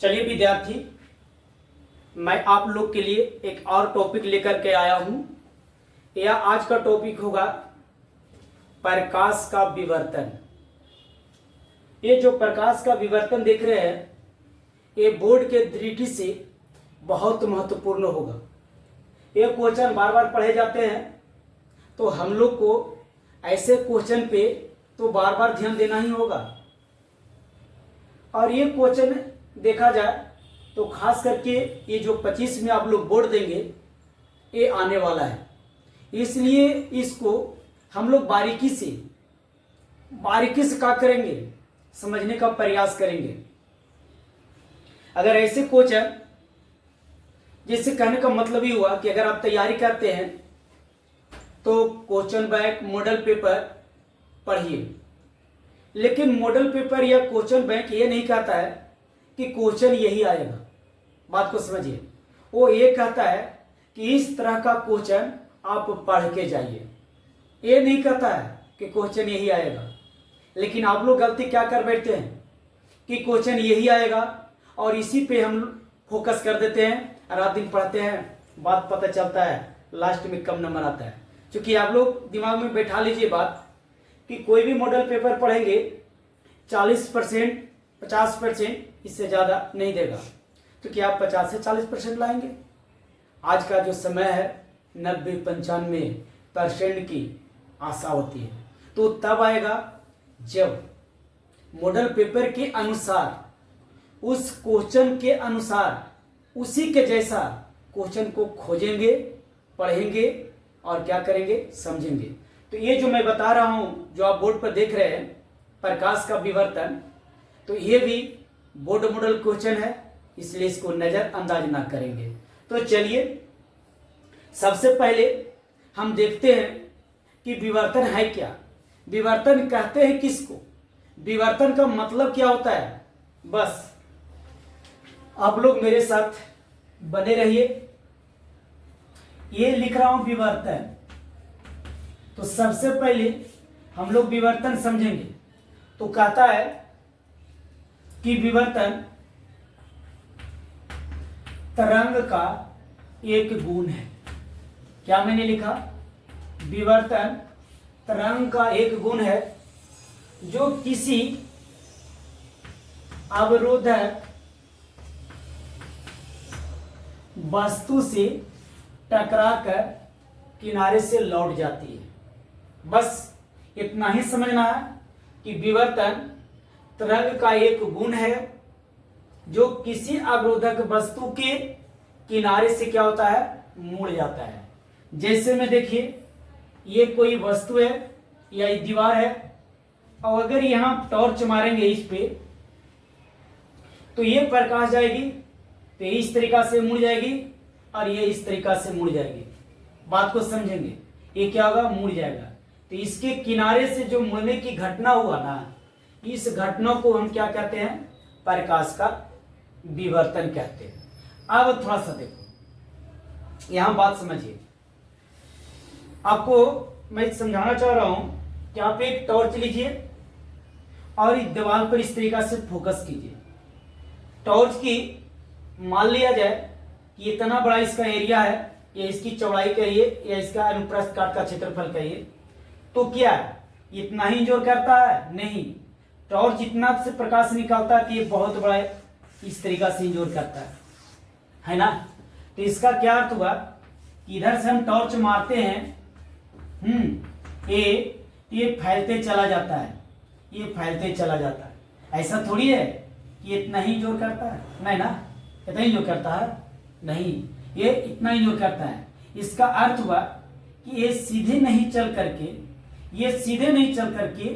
चलिए विद्यार्थी, मैं आप लोग के लिए एक और टॉपिक लेकर के आया हूं। यह आज का टॉपिक होगा प्रकाश का विवर्तन। ये जो प्रकाश का विवर्तन देख रहे हैं, ये बोर्ड के दृष्टि से बहुत महत्वपूर्ण होगा। ये क्वेश्चन बार बार पढ़े जाते हैं, तो हम लोग को ऐसे क्वेश्चन पे तो बार बार ध्यान देना ही होगा। और ये क्वेश्चन देखा जाए तो खास करके ये जो 25 में आप लोग बोर्ड देंगे, ये आने वाला है, इसलिए इसको हम लोग बारीकी से क्या करेंगे, समझने का प्रयास करेंगे। अगर ऐसे क्वेश्चन, जिससे कहने का मतलब ही हुआ कि अगर आप तैयारी करते हैं तो क्वेश्चन बैंक मॉडल पेपर पढ़िए, लेकिन मॉडल पेपर या क्वेश्चन बैंक ये नहीं कहता है कि क्वेश्चन यही आएगा। बात को समझिए, वो ये कहता है कि इस तरह का क्वेश्चन आप पढ़ के जाइए। ये नहीं कहता है कि क्वेश्चन यही आएगा। लेकिन आप लोग गलती क्या कर बैठते हैं कि क्वेश्चन यही आएगा और इसी पे हम फोकस कर देते हैं, रात दिन पढ़ते हैं, बात पता चलता है लास्ट में कम नंबर आता है। क्योंकि आप लोग दिमाग में बैठा लीजिए बात कि कोई भी मॉडल पेपर पढ़ेंगे 40% 50%, इससे ज़्यादा नहीं देगा। तो क्या आप 50 से 40% लाएंगे? आज का जो समय है 90-95% की आशा होती है। तो तब आएगा जब मॉडल पेपर के अनुसार, उस क्वेश्चन के अनुसार, उसी के जैसा क्वेश्चन को खोजेंगे, पढ़ेंगे और क्या करेंगे, समझेंगे। तो ये जो मैं बता रहा हूं, जो आप बोर्ड पर देख रहे हैं, प्रकाश का विवर्तन, तो ये भी बोर्ड मॉडल क्वेश्चन है, इसलिए इसको नजरअंदाज ना करेंगे। तो चलिए सबसे पहले हम देखते हैं कि विवर्तन है क्या। विवर्तन कहते हैं किसको, विवर्तन का मतलब क्या होता है। बस आप लोग मेरे साथ बने रहिए। ये लिख रहा हूं विवर्तन, तो सबसे पहले हम लोग विवर्तन समझेंगे। तो कहता है कि विवर्तन तरंग का एक गुण है। क्या मैंने लिखा? विवर्तन तरंग का एक गुण है जो किसी अवरोधक वस्तु से टकराकर किनारे से लौट जाती है। बस इतना ही समझना है कि विवर्तन तरंग का एक गुण है जो किसी अवरोधक वस्तु के किनारे से क्या होता है, मुड़ जाता है। जैसे में देखिए, ये कोई वस्तु है या ये दीवार है, और अगर यहां टॉर्च मारेंगे इस पे, तो ये प्रकाश जाएगी, तो इस तरीका से मुड़ जाएगी और ये इस तरीका से मुड़ जाएगी। बात को समझेंगे, ये क्या होगा, मुड़ जाएगा। तो इसके किनारे से जो मुड़ने की घटना हुआ ना, इस घटना को हम क्या कहते हैं, प्रकाश का विवर्तन कहते हैं। अब थोड़ा सा देखो, यहां बात समझिए। आपको मैं समझाना चाह रहा हूं कि आप एक टॉर्च लीजिए और इस दीवार पर इस तरीका से फोकस कीजिए। टॉर्च की मान लिया जाए कि इतना बड़ा इसका एरिया है, या इसकी चौड़ाई कहिए या इसका अनुप्रस्थ काट का क्षेत्रफल कहिए, तो क्या इतना ही जोर करता है? नहीं, टॉर्च इतना से प्रकाश निकालता है कि ये बहुत बड़ा इस तरीका से जोर करता है ना। तो इसका क्या अर्थ हुआ कि इधर से हम टॉर्च मारते हैं, ये फैलते चला जाता है, ये फैलते चला जाता है। ऐसा थोड़ी है कि इतना ही जोर करता है, नहीं ना, इतना ही जोर करता है, नहीं, ये इतना ही जोर करता है। इसका अर्थ हुआ कि ये सीधे नहीं चल करके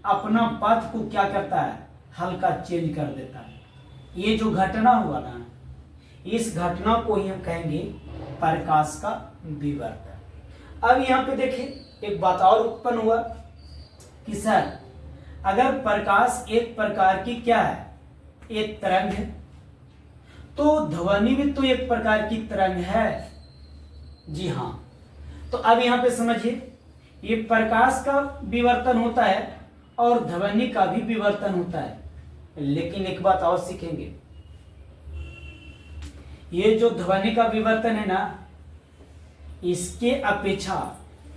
अपना पथ को क्या करता है, हल्का चेंज कर देता है। ये जो घटना हुआ ना, इस घटना को ही हम कहेंगे प्रकाश का विवर्तन। अब यहाँ पे देखिए, एक बात और उत्पन्न हुआ कि सर, अगर प्रकाश एक प्रकार की क्या है, एक तरंग है, तो ध्वनि भी तो एक प्रकार की तरंग है। जी हाँ। तो अब यहां पे समझिए, ये प्रकाश का विवर्तन होता है और ध्वनि का भी विवर्तन होता है। लेकिन एक बात और सीखेंगे ये जो ध्वनि का विवर्तन है ना, इसके अपेक्षा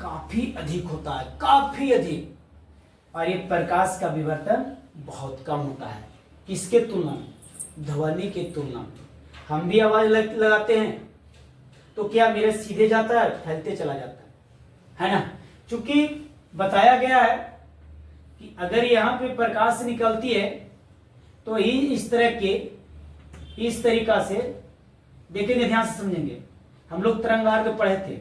काफी अधिक होता है, काफी अधिक। और ये प्रकाश का विवर्तन बहुत कम होता है। किसके तुलना में? ध्वनि के तुलना में। हम भी आवाज लगाते हैं तो क्या मेरे सीधे जाता है, फैलते चला जाता है ना। चूंकि बताया गया है कि अगर यहाँ पे प्रकाश निकलती है तो ही इस तरह के, इस तरीका से देखेंगे, ध्यान से समझेंगे। हम लोग तरंगार्थ पढ़े थे,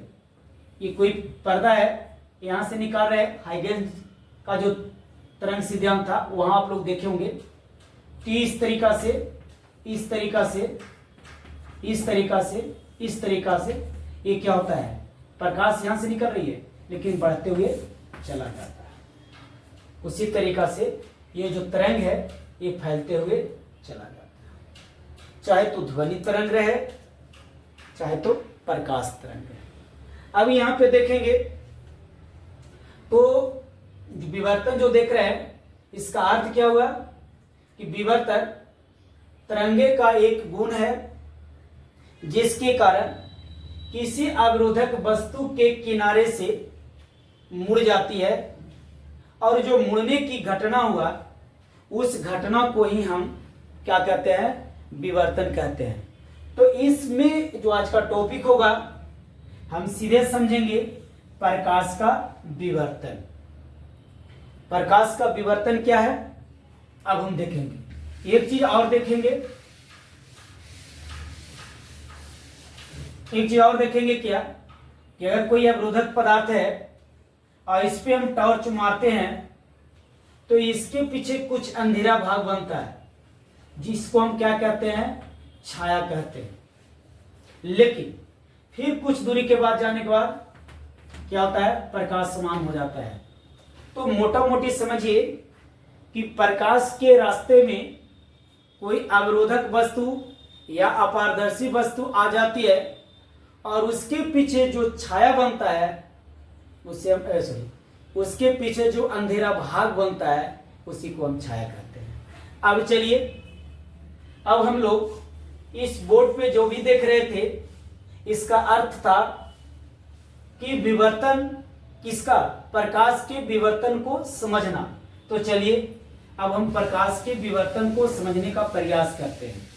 ये कोई पर्दा है, यहाँ से निकाल रहे हाइगेंस का जो तरंग सिद्धांत था, वहां आप लोग देखे होंगे कि इस तरीका से, इस तरीका से, इस तरीका से, इस तरीका से ये क्या होता है, प्रकाश यहां से निकल रही है लेकिन बढ़ते हुए चला जाता है। उसी तरीका से ये जो तरंग है ये फैलते हुए चला जाता है, चाहे तो ध्वनि तरंग रहे चाहे तो प्रकाश तरंग रहे। अब यहाँ पे देखेंगे तो विवर्तन जो देख रहे हैं, इसका अर्थ क्या हुआ कि विवर्तन तरंगे का एक गुण है जिसके कारण किसी अवरोधक वस्तु के किनारे से मुड़ जाती है, और जो मुड़ने की घटना हुआ उस घटना को ही हम क्या कहते हैं, विवर्तन कहते हैं। तो इसमें जो आज का टॉपिक होगा हम सीधे समझेंगे प्रकाश का विवर्तन। प्रकाश का विवर्तन क्या है अब हम देखेंगे। एक चीज और देखेंगे, एक चीज और देखेंगे क्या कि अगर कोई अवरोधक पदार्थ है और इस पे हम टॉर्च मारते हैं तो इसके पीछे कुछ अंधेरा भाग बनता है जिसको हम क्या कहते हैं, छाया कहते हैं। लेकिन फिर कुछ दूरी के बाद जाने के बाद क्या होता है, प्रकाश समान हो जाता है। तो मोटा मोटी समझिए कि प्रकाश के रास्ते में कोई अवरोधक वस्तु या अपारदर्शी वस्तु आ जाती है और उसके पीछे जो छाया बनता है उसे हम उसके पीछे जो अंधेरा भाग बनता है उसी को हम छाया कहते हैं। अब चलिए, अब हम लोग इस बोर्ड पे जो भी देख रहे थे इसका अर्थ था कि विवर्तन किसका, प्रकाश के विवर्तन को समझना। तो चलिए अब हम प्रकाश के विवर्तन को समझने का प्रयास करते हैं।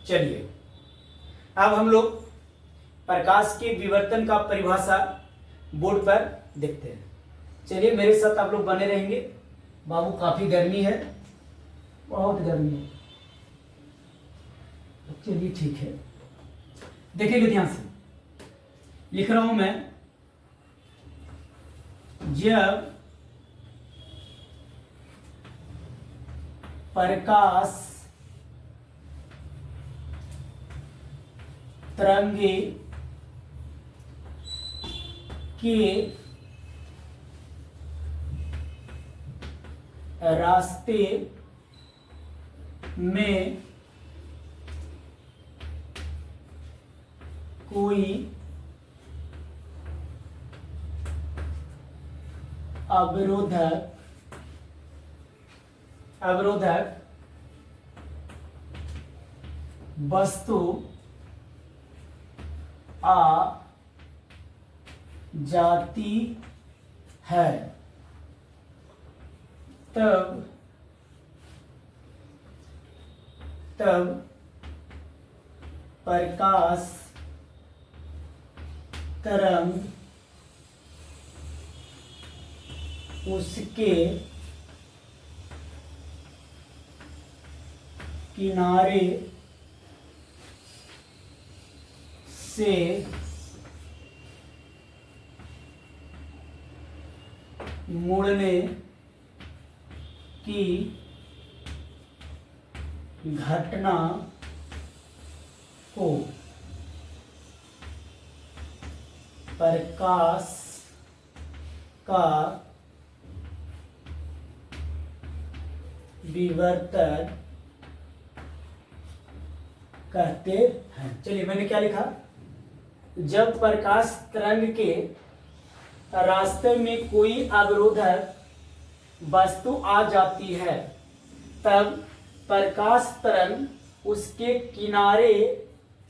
चलिए अब हम लोग प्रकाश के विवर्तन का परिभाषा बोर्ड पर देखते हैं। चलिए मेरे साथ आप लोग बने रहेंगे। बाबू काफी गर्मी है, बहुत गर्मी है। चलिए ठीक है, देखेंगे ध्यान से। लिख रहा हूं मैं, जब प्रकाश तरंगे के रास्ते में कोई अवरोधक वस्तु आ जाती है तब प्रकाश तरंग उसके किनारे से मुड़ने की घटना को प्रकाश का विवर्तन कहते हैं। चलिए मैंने क्या लिखा, जब प्रकाश तरंग के रास्ते में कोई अवरोधक वस्तु आ जाती है तब प्रकाश तरंग उसके किनारे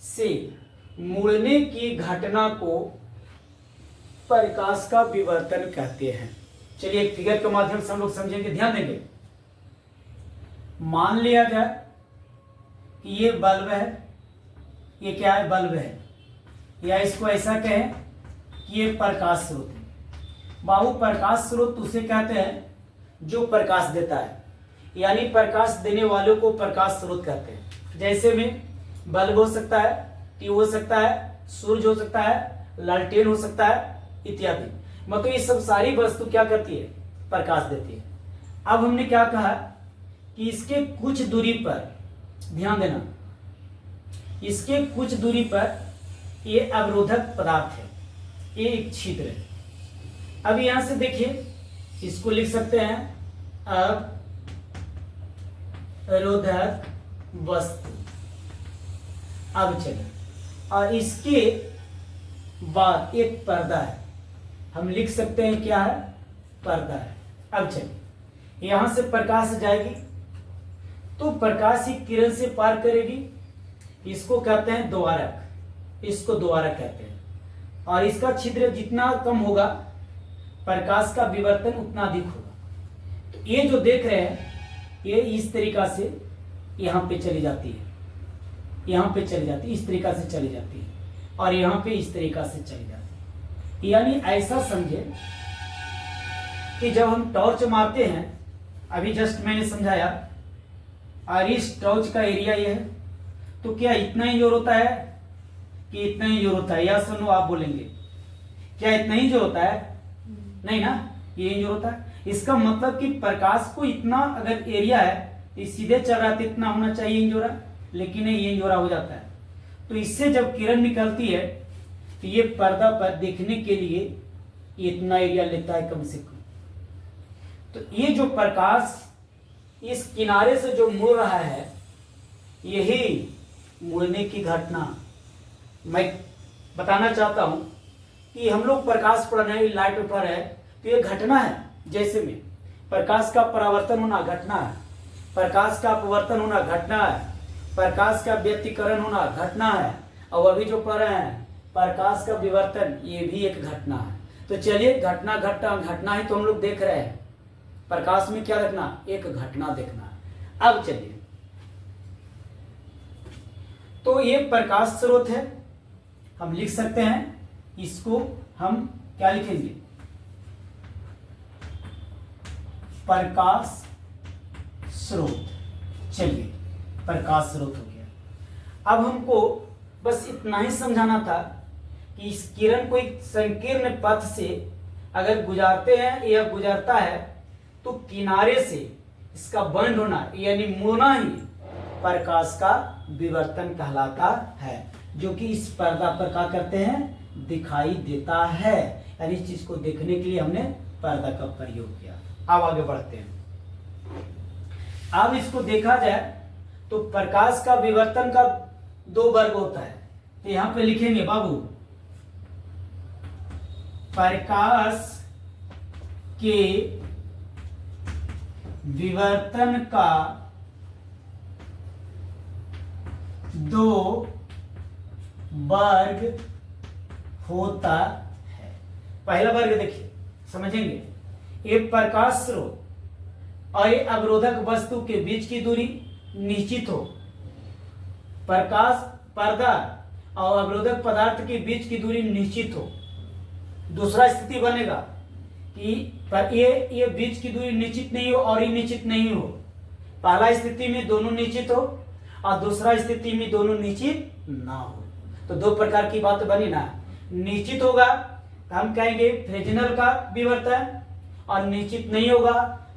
से मुड़ने की घटना को प्रकाश का विवर्तन कहते हैं। चलिए एक फिगर के माध्यम से हम लोग समझेंगे, ध्यान देंगे। मान लिया जाए कि ये बल्ब है, ये क्या है, बल्ब है, या इसको ऐसा कहें कि ये प्रकाश स्रोत है। बाबू प्रकाश स्रोत उसे कहते हैं जो प्रकाश देता है, यानी प्रकाश देने वालों को प्रकाश स्रोत कहते हैं। जैसे में बल्ब हो सकता है, ट्यूब हो सकता है, सूरज हो सकता है, लालटेन हो सकता है इत्यादि। मतलब ये सब सारी वस्तु क्या करती है, प्रकाश देती है। अब हमने क्या कहा कि इसके कुछ दूरी पर, ध्यान देना, इसके कुछ दूरी पर ये अवरोधक पदार्थ है, ये एक छिद्र है। अब यहां से देखिए, इसको लिख सकते हैं अवरोधक वस्तु। अब चलिए, और इसके बाद एक पर्दा है, हम लिख सकते हैं क्या है, पर्दा है। अब चलिए, यहां से प्रकाश जाएगी तो प्रकाश ही किरण से पार करेगी, इसको कहते हैं द्वारक, इसको द्वारक कहते हैं। और इसका छिद्र जितना कम होगा प्रकाश का विवर्तन उतना अधिक होगा। तो ये जो देख रहे हैं ये इस तरीका से यहाँ पे चली जाती है, यहाँ पे चली जाती है, इस तरीका से चली जाती है, और यहाँ पे इस तरीका से चली जाती है। यानी ऐसा समझे कि जब हम टॉर्च मारते हैं, अभी जस्ट मैंने समझाया, और इस टॉर्च का एरिया ये है, तो क्या इतना ही जोर होता है कि इतना ही जोर होता है, या सुनो आप बोलेंगे क्या इतना ही जोर होता है? नहीं ना, ये जोर होता है। इसका मतलब कि प्रकाश को इतना अगर एरिया है तो सीधे चल रहा है तो इतना होना चाहिए इंजोरा, लेकिन ये इंजोरा हो जाता है। तो इससे जब किरण निकलती है तो ये पर्दा पर देखने के लिए इतना एरिया लेता है कम से कम। तो ये जो प्रकाश इस किनारे से जो मुड़ रहा है, यही मुड़ने की घटना मैं बताना चाहता हूं कि हम लोग प्रकाश पढ़ रहे हैं, लाइट पर है, तो ये घटना है। जैसे में प्रकाश का परावर्तन होना घटना है, प्रकाश का अपवर्तन होना घटना है, प्रकाश का व्यतिकरण होना घटना है, और अभी जो पढ़ रहे हैं प्रकाश का विवर्तन, ये भी एक घटना है। तो चलिए, घटना घटना घटना ही तो हम लोग देख रहे हैं, प्रकाश में क्या देखना, एक घटना देखना। अब चलिए, तो ये प्रकाश स्रोत है, हम लिख सकते हैं, इसको हम क्या लिखेंगे, प्रकाश स्रोत। चलिए, प्रकाश स्रोत हो गया। अब हमको बस इतना ही समझाना था कि इस किरण को एक संकीर्ण पथ से अगर गुजारते हैं या गुजरता है तो किनारे से इसका बंद होना यानी मुड़ना ही प्रकाश का विवर्तन कहलाता है, जो कि इस पर्दा पर क्या करते हैं, दिखाई देता है। यानी इस चीज को देखने के लिए हमने पर्दा का प्रयोग किया। अब आगे बढ़ते हैं। अब इसको देखा जाए तो प्रकाश का विवर्तन का दो वर्ग होता है। तो यहां पे लिखेंगे बाबू, प्रकाश के विवर्तन का दो वर्ग होता है। पहला वर्ग देखिए, समझेंगे, एक प्रकाश स्रोत और एक अवरोधक वस्तु के बीच की दूरी निश्चित हो। प्रकाश पर्दा और अवरोधक पदार्थ के बीच की दूरी निश्चित हो। दूसरा स्थिति बनेगा कि पर ये बीच की दूरी निश्चित नहीं हो और ये निश्चित नहीं हो। पहला स्थिति में दोनों निश्चित हो और दूसरा स्थिति में दोनों निश्चित ना हो। तो दो प्रकार की बात बनी ना। निश्चित होगा तो हम कहेंगे फ्रेजनल का विवर्तन, और निश्चित नहीं होगा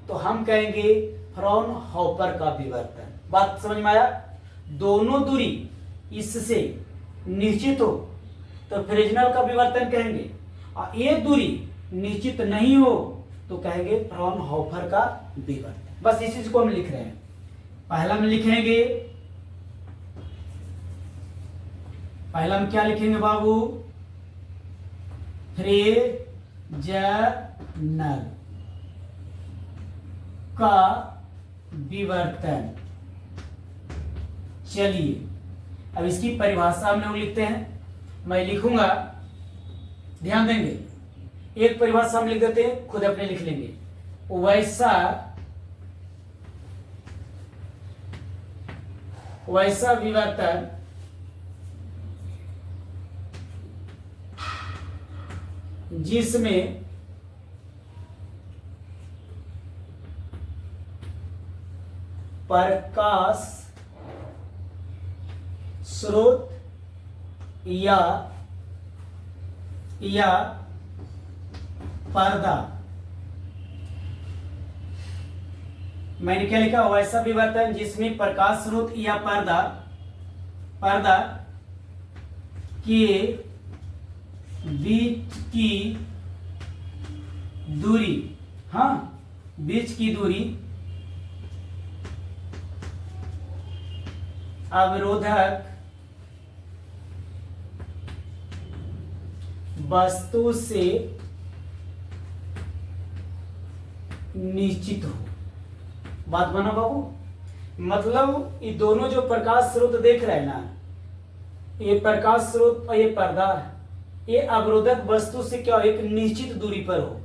तो हम कहेंगे फ्रॉनहोफर का विवर्तन। बात समझ में आया? दोनों दूरी इससे निश्चित हो तो फ्रेजनल का विवर्तन कहेंगे, और ये दूरी निश्चित नहीं हो तो कहेंगे फ्रॉनहोफर का विवर्तन। बस इसी को हम लिख रहे हैं। पहला में लिखेंगे, पहला में क्या लिखेंगे बाबू, फ्रेजनल का विवर्तन। चलिए अब इसकी परिभाषा हम लोग लिखते हैं। मैं लिखूंगा, ध्यान देंगे। एक परिभाषा हम लिख देते हैं, खुद अपने लिख लेंगे। वैसा विवर्तन जिसमें प्रकाश स्रोत या पर्दा, मैंने क्या लिखा, वैसा विवर्तन जिसमें प्रकाश स्रोत या पर्दा के बीच की दूरी, हाँ बीच की दूरी अवरोधक वस्तु से निश्चित हो। बात बना बाबू? मतलब ये दोनों जो प्रकाश स्रोत देख रहे हैं ना, ये प्रकाश स्रोत और ये पर्दा है, ये अवरोधक वस्तु से क्या एक निश्चित दूरी पर हो,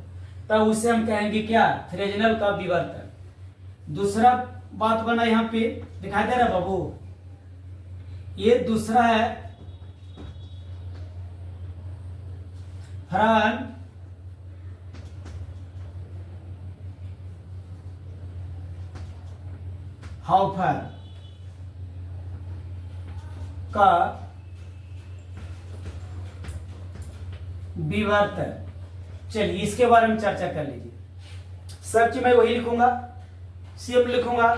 तब उसे हम कहेंगे क्या, फ्रेजनल का विवर्तन। दूसरा बात बना यहाँ पे दिखाई दे रहा बाबू, ये दूसरा है फ्राउनहोफर का विवर्तन। चलिए इसके बारे में चर्चा कर लीजिए। सर्च मैं वही लिखूंगा, सिर्फ लिखूंगा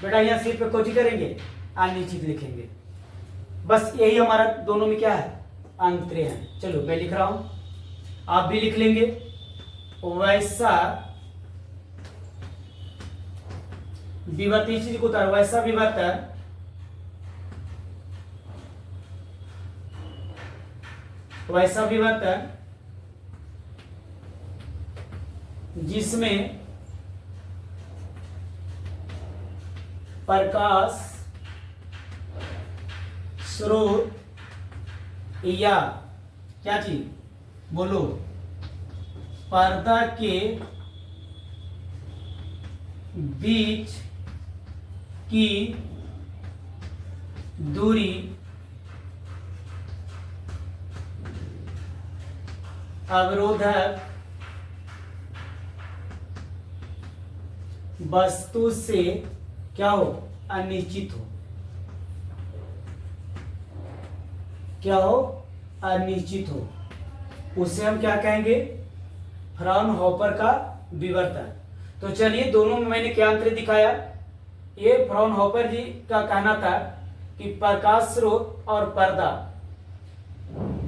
बेटा, यहाँ सिर्फ पे कोची करेंगे, अनिश्चित लिखेंगे। बस यही हमारा दोनों में क्या है, अंतर है। चलो मैं लिख रहा हूं, आप भी लिख लेंगे। वैसा विवर्तन, चीज को उतार, वैसा विवर्तन जिसमें प्रकाश स्रोत या क्या चीज बोलो, पर्दा के बीच की दूरी अवरोधक वस्तु से क्या हो, अनिश्चित हो। क्या हो, अनिश्चित हो। उसे हम क्या कहेंगे, फ्राउनहोफर का विवर्तन। तो चलिए दोनों में मैंने क्या अंतर दिखाया। ये फ्राउनहोफर जी का कहना था कि प्रकाश स्रोत और पर्दा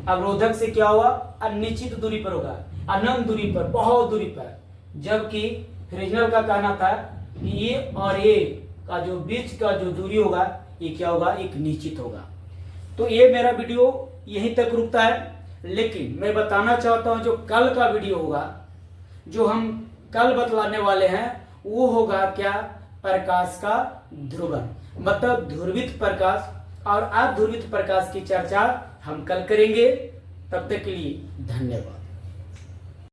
अवरोधक से क्या हुआ, अनिश्चित दूरी पर होगा, अनंत दूरी पर, बहुत दूरी पर। जबकि फ्रेजनल का कहना था कि ये और ये का जो बीच का जो दूरी होगा, ये क्या होगा, एक निश्चित होगा। तो ये मेरा वीडियो यहीं तक रुकता है, लेकिन मैं बताना चाहता हूं जो कल का वीडियो होगा, जो हम कल बतलाने वाले हैं, वो होगा क्या, प्रकाश का ध्रुवन, मतलब ध्रुवित प्रकाश और अध्रुवित प्रकाश की चर्चा हम कल करेंगे। तब तक के लिए धन्यवाद।